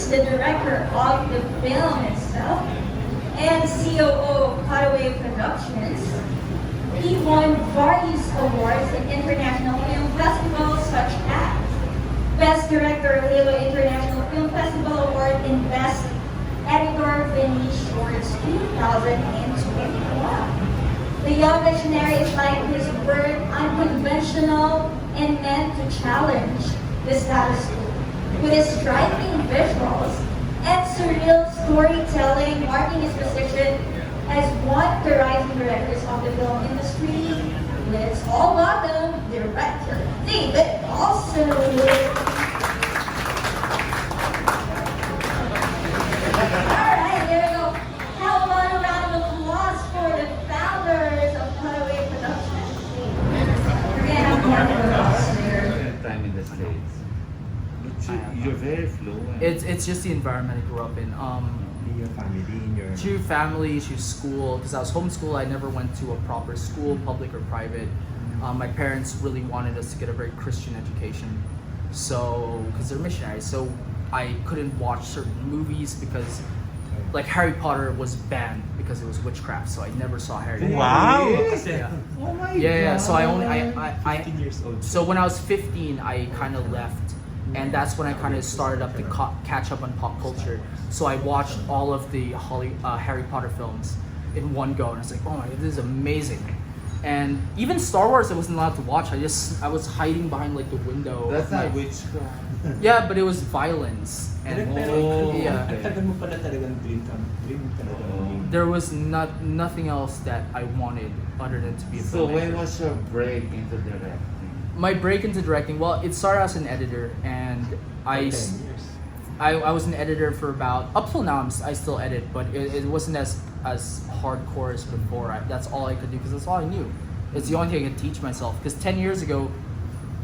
is the director of the film itself and COO of Cutaway Productions. He won various awards in international film festivals such as Best Director LINO International Film Festival Award and Best Editor Vinny Shorts 2021. The young visionary is like his word, unconventional and meant to challenge the status quo. With his striking visuals and surreal storytelling, marking his position as one of the rising directors of the film industry. Let's all welcome director David Olson. Alright, there we go. How about a round of applause for the founders of Cutaway Productions? We're gonna have one of us here. Time in the States. You're very fluent. It's just the environment I grew up in. Your family, Through family, through school, because I was homeschooled. I never went to a proper school, public or private. My parents really wanted us to get a very Christian education, so because they're missionaries. So I couldn't watch certain movies because, like Harry Potter was banned because it was witchcraft. So I never saw Harry Potter. Wow! Yeah. Oh my Yeah. God. So I 15 years old. So when I was 15, I kind of left. And that's when I kind of started up to catch up on pop culture. So I watched all of the Harry Potter films in one go, and I was like, "Oh my God, this is amazing!" And even Star Wars, I wasn't allowed to watch. I was hiding behind like the window. That's of my- not witchcraft. Yeah, but it was violence, and yeah, Ang tagal mo pala talagang dream talaga maging. there was nothing else that I wanted other than to be a So filmmaker. when was your break into directing? My break into directing, well, it started as an editor, and I 10 years. I was an editor for about up till now. I still edit, but it wasn't as hardcore as before. That's all I could do because that's all I knew. It's the only thing I could teach myself. Because 10 years ago,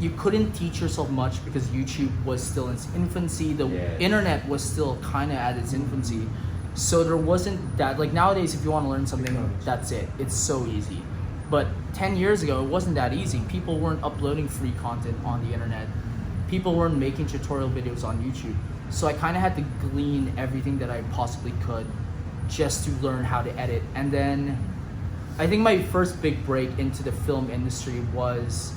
you couldn't teach yourself much because YouTube was still in its infancy. The Yes. internet was still kind of at its infancy, so there wasn't that. Like nowadays, if you want to learn something, that's it. It's so easy. But 10 years ago, it wasn't that easy. People weren't uploading free content on the internet. People weren't making tutorial videos on YouTube. So I kind of had to glean everything that I possibly could just to learn how to edit. And then I think my first big break into the film industry was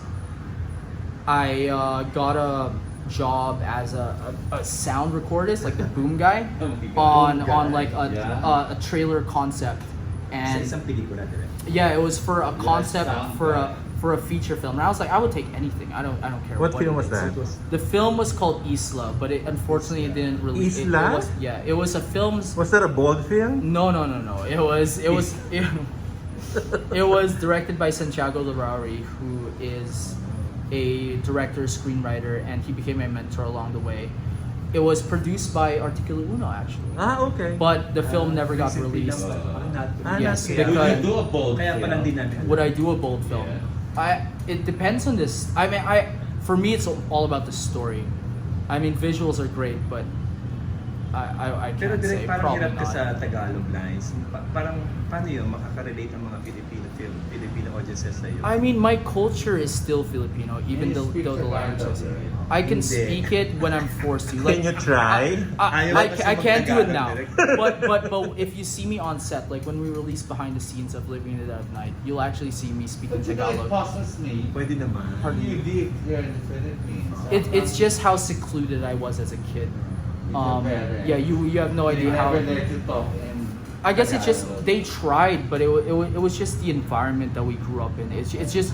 I got a job as a sound recordist, like the boom guy, Oh my God. on like Yeah. a trailer concept. Sa And isang pelikula direct. yeah, it was for a concept sound for guy. a feature film, and I was like, I would take anything. I don't care. What film it was is. that? The film was called Isla, but it unfortunately it didn't really. Isla? It was a film. Was that a bold film? No. It was it was directed by Santiago Larrauri, who is a director, screenwriter, and he became my mentor along the way. It was produced by Articulo Uno, actually, Ah, okay. but the film never got released. Yes, Would because- you do a bold Kaya film? palang di namin. Would I do a bold film? It depends on this. I mean, for me, it's all about the story. I mean, visuals are great, but I Pero can't say direct parang probably hirap ka not. sa Tagalog lines. Parang paano yun makaka-relate ang mga Filipino audiences sa iyo? I mean, my culture is still Filipino, even Can you speak though the language is. Tagalog? I can Hindi. speak it when I'm forced to. Can you try? I can't do it now. Direct. but if you see me on set, like when we release behind the scenes of Living in the Dead of Night, you'll actually see me speaking But you know, it Tagalog. passes me. Pwede naman. You live here in the Philippines. It's just how secluded I was as a kid. Yeah, you have no They idea how. never let you talk in I guess it's just Tagalog. they tried, but it was just the environment that we grew up in. It's just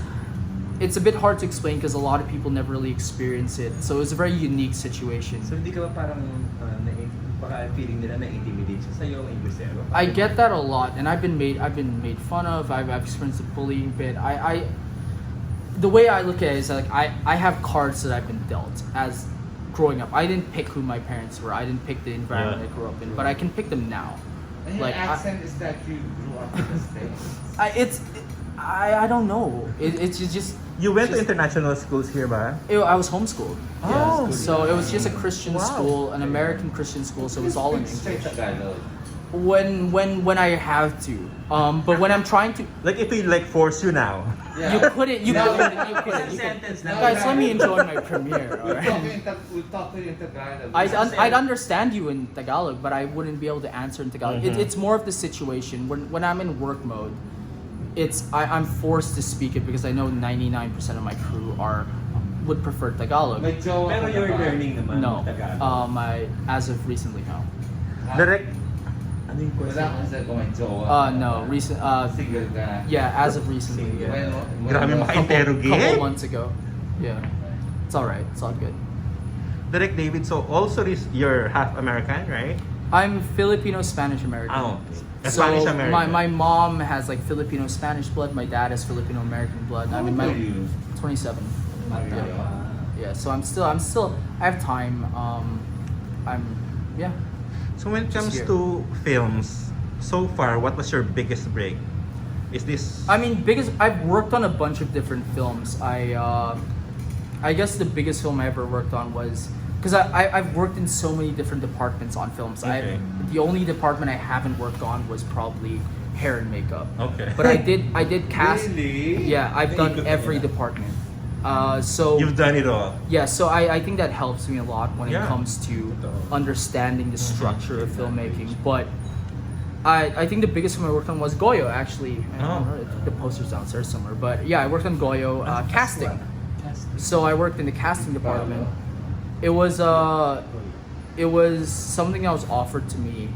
it's a bit hard to explain because a lot of people never really experience it. So it was a very unique situation. So hindi ka ba parang baka feeling nila na-intimidate siya sa'yo, Inglesero? I get that a lot, and I've been made fun of. I've experienced the bullying bit. The way I look at it is like I have cards that I've been dealt as growing up. I didn't pick who my parents were. I didn't pick the environment I grew up in, but I can pick them now. And your Like, accent is that you grew up in the States. I don't know. It's just You went to international schools here, ba? I was homeschooled. Oh. So it was just a Christian Wow. school, an American Christian school. So it was all in Speak English. Tagalog. When I have to, but when I'm trying to, Like if we like force you now. You couldn't. You couldn't. Sentence lang. Guys, let me enjoy my premiere. We'll Alright? talk to you in Tagalog. I'd understand you in Tagalog, but I wouldn't be able to answer in Tagalog. It's more of the situation when I'm in work mode. I'm forced to speak it because I know 99% of my crew would prefer Tagalog. May jowa Pero ka you're na ba? learning naman No, Tagalog. as of recently, no. Direct, Ano yung Wala question? ka sa kung may jowa. No, Single ka. yeah, as of recently. Single. Yeah. grabe maka-interrogate. Couple months ago. Yeah, it's all right. It's all good. Direct David, so also you're half American, right? I'm Filipino Spanish American. Okay. So Spanish American. my mom has like Filipino Spanish blood. My dad has Filipino American blood. I mean, How old are you? 27. Maria. Yeah. So I'm still. I have time. Yeah. So when it comes Here. to films, so far, what was your biggest break? Is this? I mean, I've worked on a bunch of different films. I guess the biggest film I ever worked on was because I've worked in so many different departments on films. Okay. The only department I haven't worked on was probably hair and makeup. Okay. But I did cast. Really? Yeah, I've done every department. So You've done it all. yeah, so I think that helps me a lot when it Yeah. comes to understanding the structure of filmmaking. But I think the biggest film I worked on was Goyo, actually. I don't know, the poster's downstairs somewhere. But yeah, I worked on Goyo casting. So I worked in the casting department. It was something that was offered to me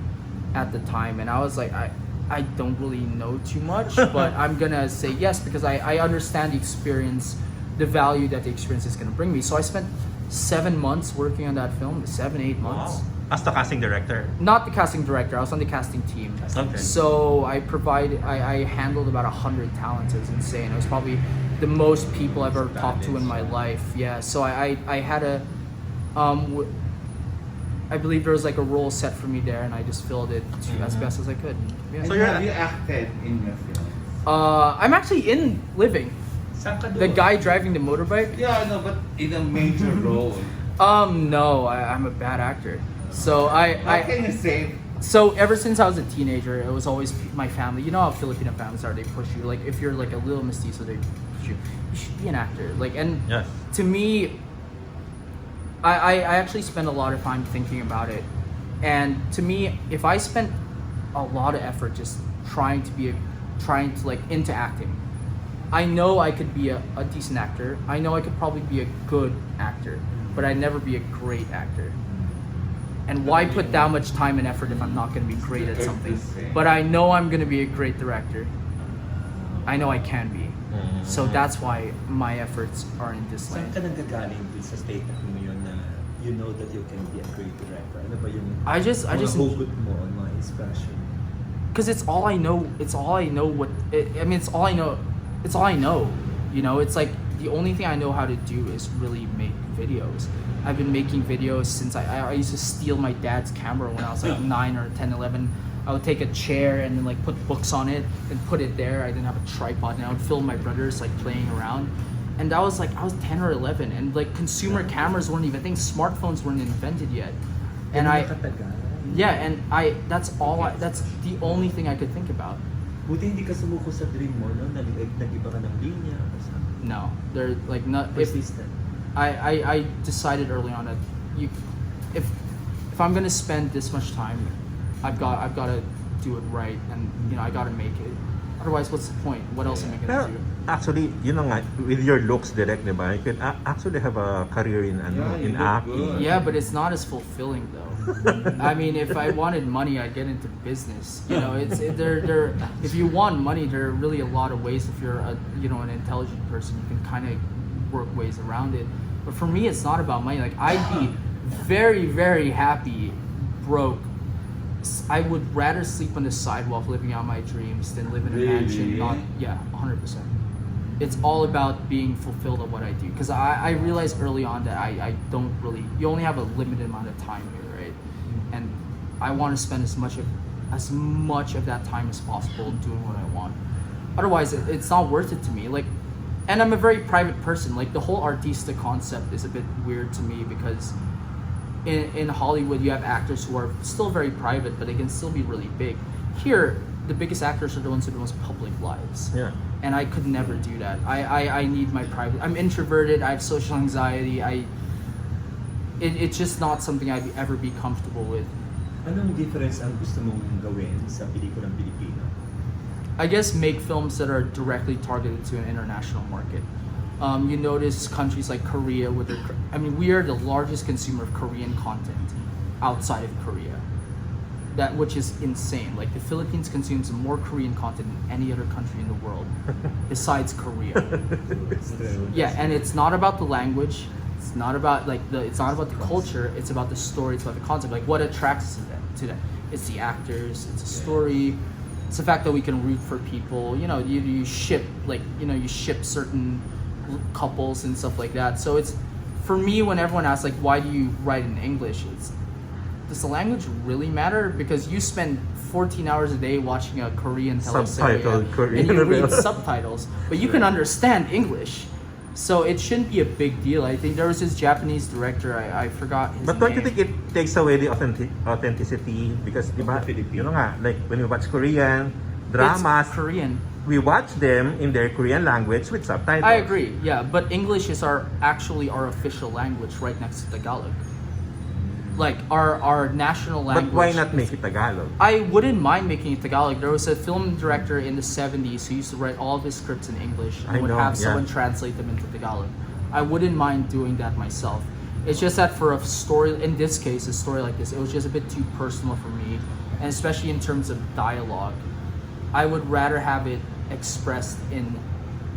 at the time, and I was like, I don't really know too much, but I'm gonna say yes because I understand the experience, the value that the experience is gonna bring me. So I spent 7 months working on that film, 7-8 months. Wow. As the casting director. Not the casting director, I was on the casting team. Okay. So I handled about 100 talents. It was insane. It was probably the most people I've ever talked to in my life. Yeah. So I had a, I believe there was like a role set for me there, and I just filled it as best as I could. Yeah. So And you're- have you acted in your film? I'm actually in Living. Saan ka The doon? guy driving the motorbike. Yeah, I know, but in a major role. No, I'm a bad actor. So How can you say? So ever since I was a teenager, it was always my family. You know how Filipino families are; they push you. Like if you're like a little mestizo, they push you. You should be an actor. Like, and Yes. to me, I actually spend a lot of time thinking about it. And to me, if I spent a lot of effort just trying to like into acting, I know I could be a decent actor. I know I could probably be a good actor, but I'd never be a great actor. And why put that much time and effort if I'm not going to be great at something? But I know I'm going to be a great director. I know I can be. So that's why my efforts are in this Saan lane. ka nanggagaling din sa statement mo yun na you know that you can be a great director? Ano ba yung I just mga hugot mo on mga inspiration? because it's all I know. It's all I know. It's all I know. It's all I know. You know, it's like the only thing I know how to do is really make videos. I've been making videos since I used to steal my dad's camera when I was like 9 or 10, 11. I would take a chair and then like put books on it and put it there. I didn't have a tripod, and I would film my brothers like playing around. And I was 10 or 11, and like consumer cameras weren't even things. Smartphones weren't invented yet. And that's the only thing I could think about. Buti hindi ka sumuko sa dream mo, no? Nag-iba ka ng linya. No, they're like not. If Persistent. I decided early on that if I'm gonna spend this much time, I've got to do it right, and you know I got to make it. Otherwise, what's the point? What else am I Pero gonna do? actually, you know nga, with your looks direct, diba? You can actually have a career in Yeah, you in look acting. good. Yeah, but it's not as fulfilling though. I mean, if I wanted money, I'd get into business. You know, if you want money, there are really a lot of ways. If you're an intelligent person, you can kind of work ways around it. But for me, it's not about money. Like I'd be very, very happy broke. I would rather sleep on the sidewalk living out my dreams than live in a mansion. Really? 100%. It's all about being fulfilled at what I do. Because I realized early on that I don't really, you only have a limited amount of time here, right? And I want to spend as much of that time as possible doing what I want. Otherwise, it's not worth it to me. Like, and I'm a very private person. Like the whole artista concept is a bit weird to me because in Hollywood you have actors who are still very private, but they can still be really big. Here, the biggest actors are the ones with the most public lives. Yeah. And I could never do that. I need my private. I'm introverted. I have social anxiety. It's just not something I'd ever be comfortable with. Anong difference ang gusto mong gawin sa pelikulang Pilipino? I guess make films that are directly targeted to an international market. You notice countries like Korea with their, I mean, we are the largest consumer of Korean content outside of Korea. That, which is insane. Like, the Philippines consumes more Korean content than any other country in the world besides Korea. Yeah, and it's not about the language. It's not about it's not about the culture. It's about the story. It's about the concept. Like, what attracts to them? It's the actors. It's a story. It's the fact that we can root for people. You know, you ship you ship certain couples and stuff like that. So it's, for me, when everyone asks like, why do you write in English? Does the language really matter? Because you spend 14 hours a day watching a Korean teleserie Subtitled Korean and you read novela. subtitles, but you can understand English. So it shouldn't be a big deal. I think there was this Japanese director, I forgot his But name. don't you think it takes away the authenticity? Because, diba, Filipino. you know nga, like when we watch Korean dramas, It's Korean. we watch them in their Korean language with subtitles. I agree, yeah, but English is actually our official language right next to Tagalog. Like, our national language. But why not make it Tagalog? I wouldn't mind making it Tagalog. There was a film director in the 70s who used to write all of his scripts in English and I would know, have yeah. someone translate them into Tagalog. I wouldn't mind doing that myself. It's just that for a story, in this case, a story like this, it was just a bit too personal for me. And especially in terms of dialogue, I would rather have it expressed in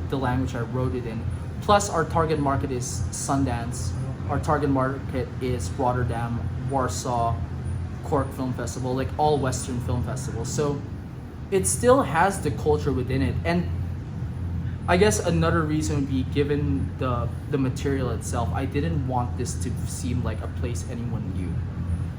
the language I wrote it in. Plus, our target market is Sundance. Our target market is Rotterdam, Warsaw, Cork Film Festival, like all Western film festivals. So it still has the culture within it. And I guess another reason would be, given the material itself, I didn't want this to seem like a place anyone knew.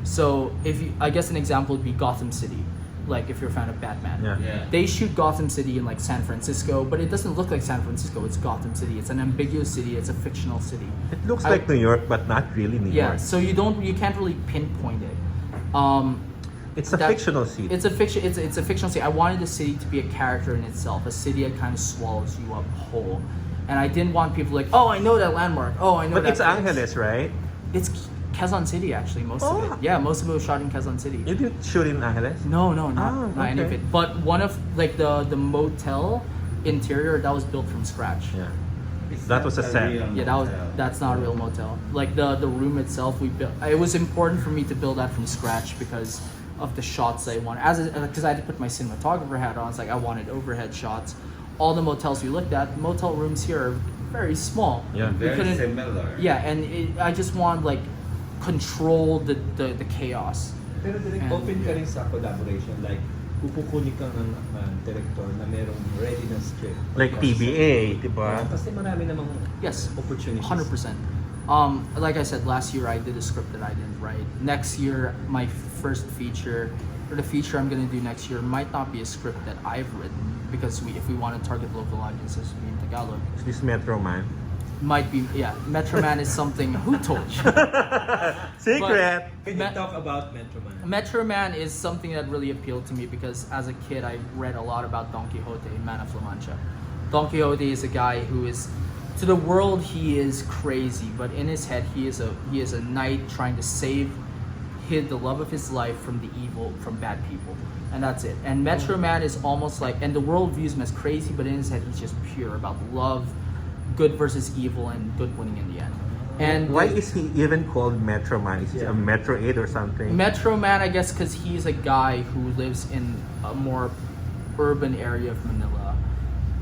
So I guess an example would be Gotham City. Like, if you're a fan of Batman. Yeah. They shoot Gotham City in like San Francisco, but it doesn't look like San Francisco. It's Gotham City. It's an ambiguous city. It's a fictional city. It looks like New York, but not really New Yeah, York. so you can't really pinpoint it. It's a fictional city. It's a fictional city. I wanted the city to be a character in itself, a city that kind of swallows you up whole. And I didn't want people like, oh, I know that landmark. Oh, I know But that. it's Angeles, right? It's Quezon City, actually, most of it. Yeah, most of it was shot in Quezon City. You didn't shoot in Angeles? No, not any of okay. it. But one of like the motel interior, that was built from scratch. Yeah. That was a set. Yeah, that's not a real motel. Like the room itself, we built. It was important for me to build that from scratch because of the shots I wanted. Because I had to put my cinematographer hat on. It's like I wanted overhead shots. All the motels we looked at, motel rooms here are very small. Yeah. We Very couldn't- similar. Yeah, and I just want like control the chaos. Pero direct And- open ka rin sa collaboration, like kukukunin ka ng director na merong ready na script. Like PBA, diba? Kasi marami namang Yes, opportunities. 100%. Like I said, last year I did a script that I didn't write. Next year, my first feature, or the feature I'm gonna do next year, might not be a script that I've written, because if we want to target local audiences, we in Tagalog. Is this Metro Man? Might be, yeah. Metro Man is something. Who told you? Secret! Can you talk about Metro Man? Metro Man is something that really appealed to me because as a kid I read a lot about Don Quixote, Man of La Mancha. Don Quixote is a guy who is, to the world he is crazy, but in his head he is a knight trying to save the love of his life from the evil, from bad people, and that's it. And Metro Man is almost like, and the world views him as crazy, but in his head he's just pure about love, good versus evil, and good winning in the end. And Why is he even called Metro Man? Is he a Metro 8 or something? Metro Man, I guess, because he's a guy who lives in a more urban area of Manila,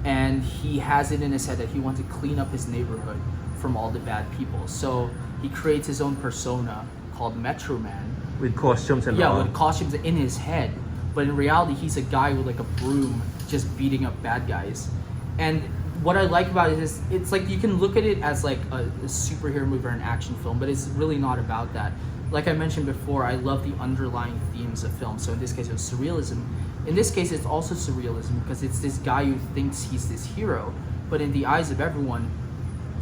and he has it in his head that he wants to clean up his neighborhood from all the bad people. So he creates his own persona called Metro Man. With costumes and Yeah, all. with costumes in his head, but in reality, he's a guy with like a broom just beating up bad guys. And what I like about it is, it's like you can look at it as like a superhero movie or an action film, but it's really not about that. Like I mentioned before, I love the underlying themes of film. So in this case, it was surrealism. In this case, it's also surrealism because it's this guy who thinks he's this hero, but in the eyes of everyone,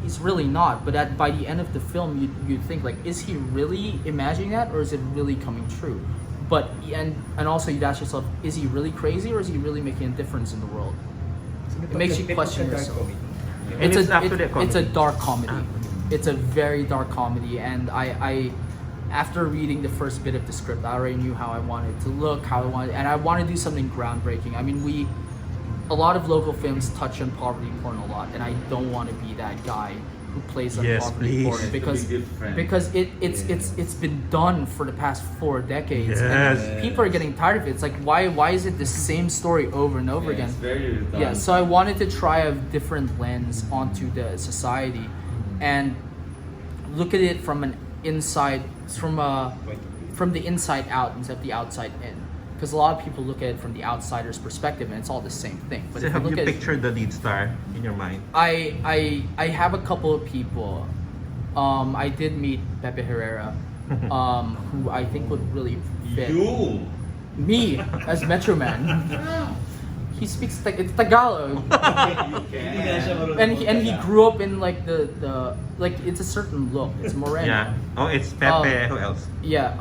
he's really not. But by the end of the film, you think like, is he really imagining that, or is it really coming true? But and also you'd ask yourself, is he really crazy or is he really making a difference in the world? It makes you question yourself. And it's actually a It's a comedy. dark comedy. It's a very dark comedy, and I after reading the first bit of the script, I already knew how I wanted it to look, and I want to do something groundbreaking. I mean, a lot of local films touch on poverty porn a lot, and I don't want to be that guy who plays on Yes, poverty please. porn because it's been done for the past 4 decades, Yes. and people are getting tired of it. It's like why is it the same story over and over again? It's very redundant. Yeah, so I wanted to try a different lens onto the society and look at it from an inside, from the inside out instead of the outside in. Because a lot of people look at it from the outsider's perspective and it's all the same thing. But So if have you look at it, pictured the lead star in your mind? I have a couple of people. I did meet Pepe Herrera, who I think would really fit You. me as Metro Man. He speaks it's Tagalog. You can. And he grew up in like the like it's a certain look. It's moreno. Yeah. Oh, it's Pepe. Who else? Yeah.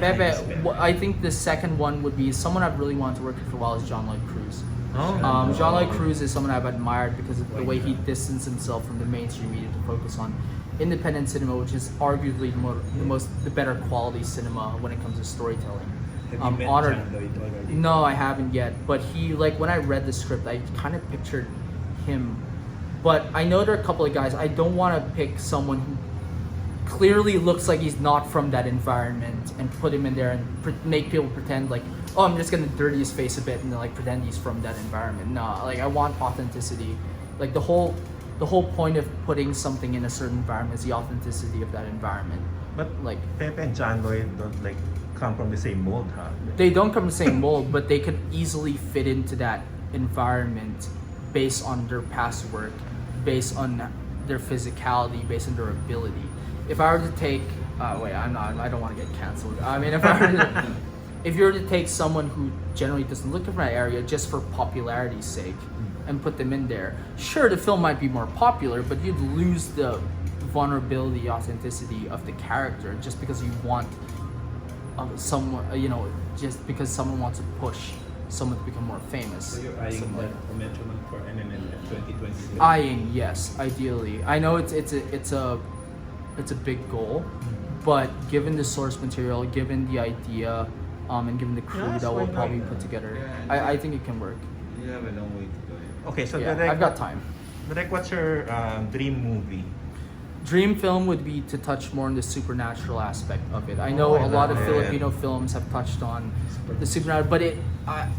Pepe. I think the second one would be someone I've really wanted to work with for a while is John Lloyd Cruz. Oh. John Lloyd Cruz is someone I've admired because of the way he distanced himself from the mainstream media to focus on independent cinema, which is arguably the better quality cinema when it comes to storytelling. Have you met Honored. John Lloyd already? No, I haven't yet. But he, like, when I read the script, I kind of pictured him. But I know there are a couple of guys. I don't want to pick someone who clearly looks like he's not from that environment and put him in there and make people pretend like, oh, I'm just gonna dirty his face a bit and then like pretend he's from that environment. No, like I want authenticity. Like the whole point of putting something in a certain environment is the authenticity of that environment. But Like Pepe and John Lloyd don't like come from the same mold, huh? they don't come from the same mold, but they could easily fit into that environment based on their past work, based on their physicality, based on their ability. If I were to take, I don't want to get canceled. I mean, if you were to take someone who generally doesn't look from that area just for popularity's sake and put them in there, sure, the film might be more popular, but you'd lose the vulnerability, authenticity of the character just because you want someone, just because someone wants to push someone to become more famous. So you're eyeing Something like that Metroman for MMN 2023? eyeing, yes, ideally. I know it's a big goal, but given the source material, given the idea, and given the crew Yes, that why we'll not? probably put together, Yeah, I think it can work. You have a long way to go. Okay, so Yeah, Direk, I've got time. Direk, what's your dream movie? Dream film would be to touch more on the supernatural aspect of it. I know I a lot of love it. Filipino films have touched on the supernatural, but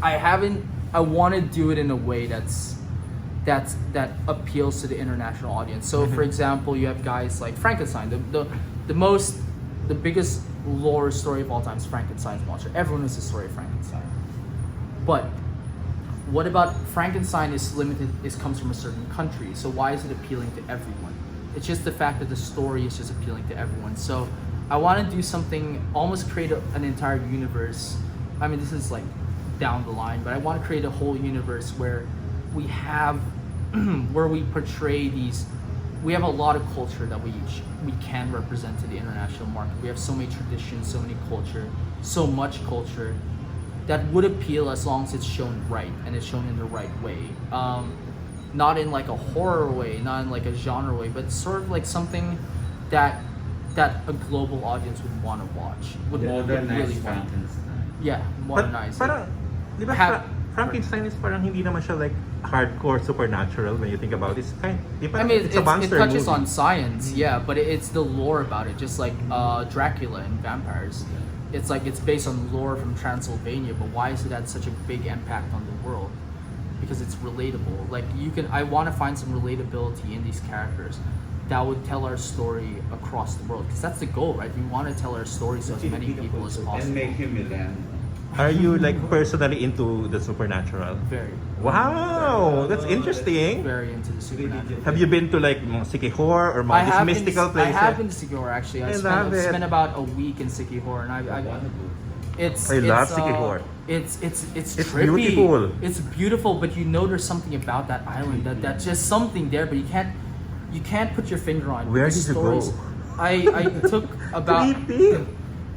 I haven't. I want to do it in a way that appeals to the international audience. So, for example, you have guys like Frankenstein. The biggest lore story of all time is Frankenstein's monster. Everyone knows the story of Frankenstein. But what about Frankenstein comes from a certain country, so why is it appealing to everyone? It's just the fact that the story is just appealing to everyone. So I want to do something, almost create an entire universe. I mean, this is like down the line, but I want to create a whole universe where we have, where we portray these, we have a lot of culture that we can represent to the international market. We have so many traditions, so many culture, so much culture that would appeal as long as it's shown right and it's shown in the right way. Not in like a horror way, not in like a genre way, but sort of like something that a global audience would want to watch. Would Modernized really want. Frankenstein. Yeah, modernized. Parang, di ba, Have- Frankenstein is parang hindi naman siya like hardcore supernatural when you think about it. It's di ba, I mean, it's a monster it touches movie. on science, yeah, but it's the lore about it, just like Dracula and vampires. It's like it's based on lore from Transylvania, but why is it had such a big impact on the world? Because it's relatable. Like I want to find some relatability in these characters that would tell our story across the world. Because that's the goal, right? We want to tell our story to as many people as And possible. make him Milan. Are you like personally into the supernatural? Very, Wow, that's interesting. very into the supernatural. Have you been to like Sikihor or I these have mystical been, I places? have been to Sikihor actually. I love it. spent about a week in Sikihor, and I it's I love it's, Sikihor. It's It's trippy. beautiful. It's beautiful, but you know there's something about that island that's just something there, but you can't put your finger on it. Where The did you stories- go? I took about Creepy.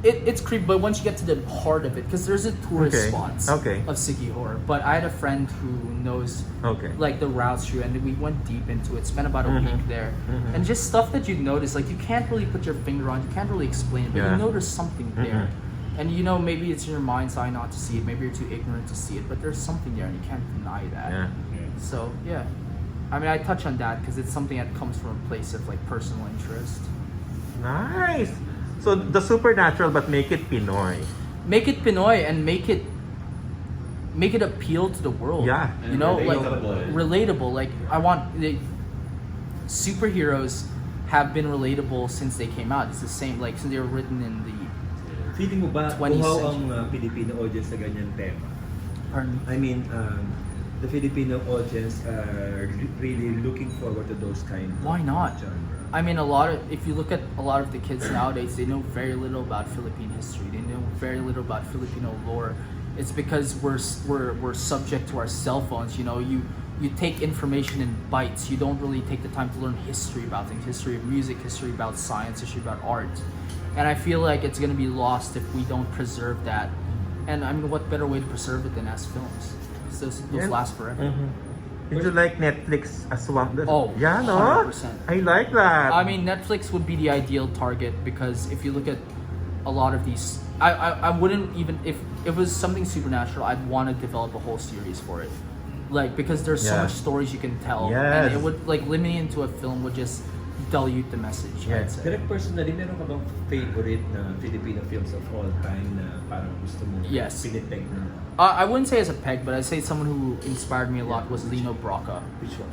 It's creepy, but once you get to the heart of it, because there's a tourist Okay. spots Okay. of Sikihor. But I had a friend who knows Okay. like the routes through, and we went deep into it. Spent about a Mhm. week there, Mhm. and just stuff that you notice. Like you can't really put your finger on, you can't really explain it, but Yeah. you notice something there. Mhm. And you know, maybe it's in your mind's eye not to see it. Maybe you're too ignorant to see it, but there's something there, and you can't deny that. Yeah. So yeah, I mean, I touch on that because it's something that comes from a place of like personal interest. Nice. So the supernatural, but make it Pinoy. Make it Pinoy and make it appeal to the world. Yeah. You know, like Relatable. relatable. Like I want the superheroes have been relatable since they came out. It's the same, like since they were written in the Feeling mo ba 20th uhaw century. ang Filipino audience sa ganyan tema? pardon me. I mean, the Filipino audience are really looking forward to those kind of Why not? genre. I mean, if you look at a lot of the kids nowadays, they know very little about Philippine history. They know very little about Filipino lore. It's because we're subject to our cell phones. You know, you take information in bites. You don't really take the time to learn history about things, history of music, history about science, history about art. And I feel like it's gonna be lost if we don't preserve that. And I mean, what better way to preserve it than as films? Those Yeah. last forever. Would you like Netflix as one? Oh, yeah, no. 100%. I like that. I mean, Netflix would be the ideal target because if you look at a lot of these, I wouldn't even if it was something supernatural, I'd want to develop a whole series for it, like because there's so Yeah. much stories you can tell, Yes. and it would like limiting into a film would just dilute the message. I'd Yes. say. Direct personally, meron ka bang favorite na Filipino films of all time na parang gusto mo Yes. pinitake na? I wouldn't say as a peg, but I'd say someone who inspired me a lot was LINO Brocka. Which one?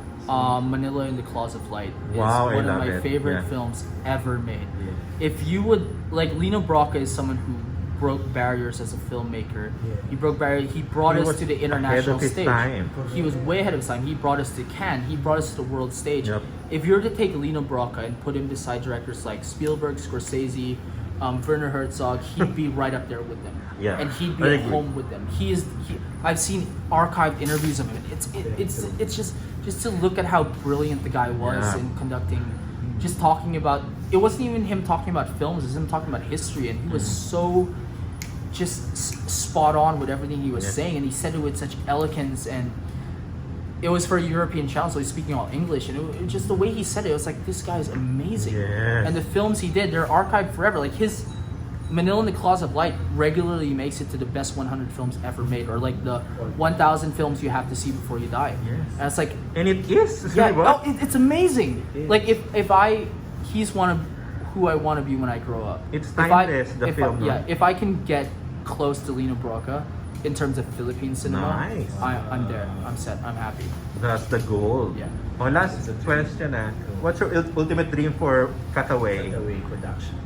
Manila in the Claws of Light is Wow, I one of love my it. favorite Yeah. films ever made. Yeah. If you would like, Lino Brocka is someone who broke barriers as a filmmaker. Yeah. He broke barriers. He brought He us was to the ahead international of his stage. time. He was way ahead of his time. He brought us to Cannes. He brought us to the world stage. Yep. If you were to take Lino Brocka and put him beside directors like Spielberg, Scorsese, Werner Herzog, he'd be right up there with them. Yeah, And he'd I be at agree. home with them. I've seen archived interviews of him. It's just to look at how brilliant the guy was Yeah. in conducting, just talking about. It wasn't even him talking about films. It was him talking about history, and he was so just spot on with everything he was Yeah. saying, and he said it with such elegance, and it was for a European channel, so he's speaking all English, and it just the way he said it was like, this guy's amazing. Yes. And the films he did, they're archived forever. Like his Manila in the Claws of Light regularly makes it to the best 100 films ever made, or like the 1,000 films you have to see before you die. Yes. And it's like, And it is. yeah, diba? oh, it's amazing. It is. Like he's one of who I want to be when I grow up. It's If I- timeless, the if film, no? yeah, if I can get close to Lino Brocka in terms of Philippine cinema, Nice. I'm there. I'm set. I'm happy. That's the goal. Yeah. Oh, last question. What's your ultimate dream for Cutaway? Cutaway Productions.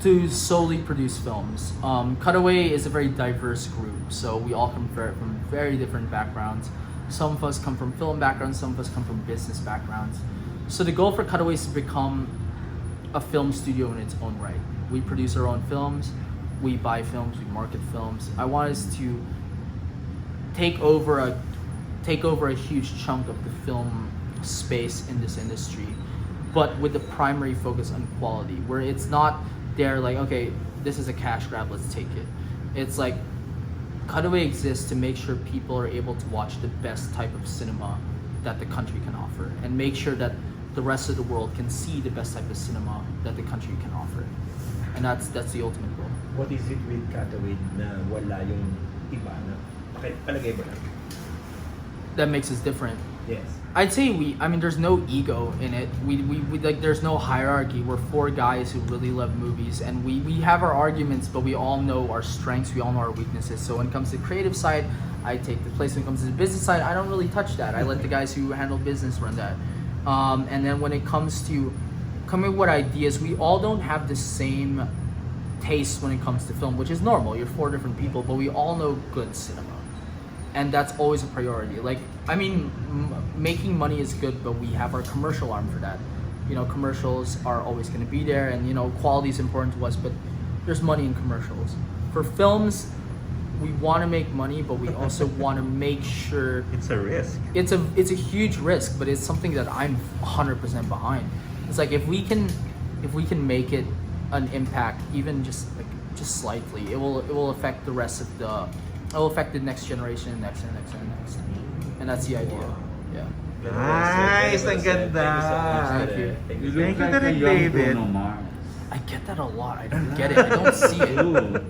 To solely produce films. Cutaway is a very diverse group, so we all come from very different backgrounds. Some of us come from film backgrounds, some of us come from business backgrounds. So the goal for Cutaway is to become a film studio in its own right. We produce our own films, we buy films, we market films. I want us to take over a huge chunk of the film space in this industry, but with the primary focus on quality, where it's not there like, okay, this is a cash grab, let's take it. It's like Cutaway exists to make sure people are able to watch the best type of cinema that the country can offer, and make sure that the rest of the world can see the best type of cinema that the country can offer. And that's the ultimate goal. What is it with Cutaway na wala yung iba na? Palagay mo lang. That makes us different. Yes. I'd say there's no ego in it. We like, there's no hierarchy. We're four guys who really love movies, and we have our arguments, but we all know our strengths, we all know our weaknesses. So when it comes to the creative side, I take the place. When it comes to the business side, I don't really touch that. I let the guys who handle business run that. And then when it comes to coming up with ideas, we all don't have the same taste when it comes to film, which is normal. You're four different people, but we all know good cinema. And that's always a priority. Like, making money is good, but we have our commercial arm for that. You know, commercials are always going to be there, and you know, quality is important to us, but there's money in commercials. For films, we want to make money, but we also want to make sure It's a risk. it's a huge risk, but it's something that I'm 100% behind. It's like if we can make it an impact, even just like just slightly. It will affect the rest of the. It will affect the next generation, next, and that's the idea. Yeah. Nice! Ang ganda! Thank you. You Thank look you, like a Direk young David. Bruno Mars. I get that a lot. I don't get it. I don't see it. Ooh.